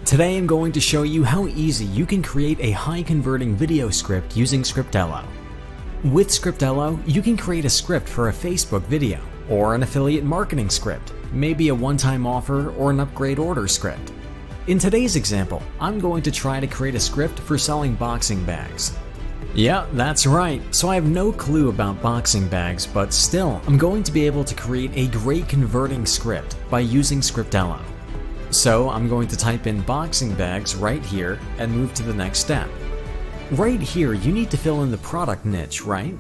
Today I'm going to show you how easy you can create a high-converting video script using Scriptelo. With Scriptelo, you can create a script for a Facebook video, or an affiliate marketing script, maybe a one-time offer or an upgrade order script. In today's example, I'm going to try to create a script for selling boxing bags. Yeah, that's right, so I have no clue about boxing bags, but still, I'm going to be able to create a great converting script by using Scriptelo. So I'm going to type in boxing bags right here and move to the next step. Right here, you need to fill in the product niche, right?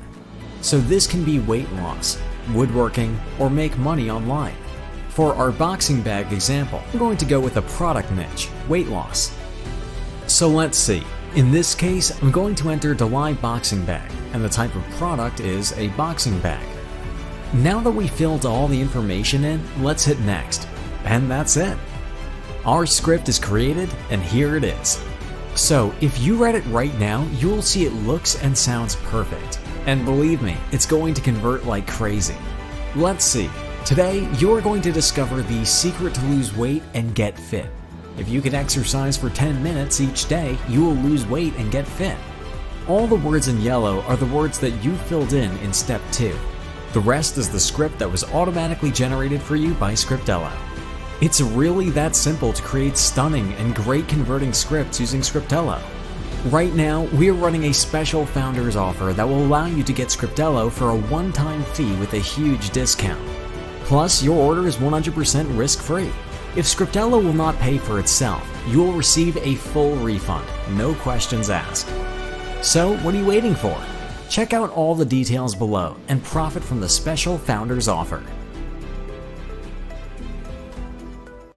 So this can be weight loss, woodworking, or make money online. For our boxing bag example, I'm going to go with a product niche, weight loss. So let's see. In this case, I'm going to enter Delay boxing bag, and the type of product is a boxing bag. Now that we filled all the information in, let's hit next. And that's it. Our script is created, and here it is. So if you read it right now, you'll see it looks and sounds perfect. And believe me, it's going to convert like crazy. Let's see. Today, you're going to discover the secret to lose weight and get fit. If you can exercise for 10 minutes each day, you will lose weight and get fit. All the words in yellow are the words that you filled in step 2. The rest is the script that was automatically generated for you by Scriptelo. It's really that simple to create stunning and great converting scripts using Scriptelo. Right now, we are running a special founders offer that will allow you to get Scriptelo for a one-time fee with a huge discount. Plus, your order is 100% risk-free. If Scriptelo will not pay for itself, you will receive a full refund, no questions asked. So, what are you waiting for? Check out all the details below and profit from the special founders offer.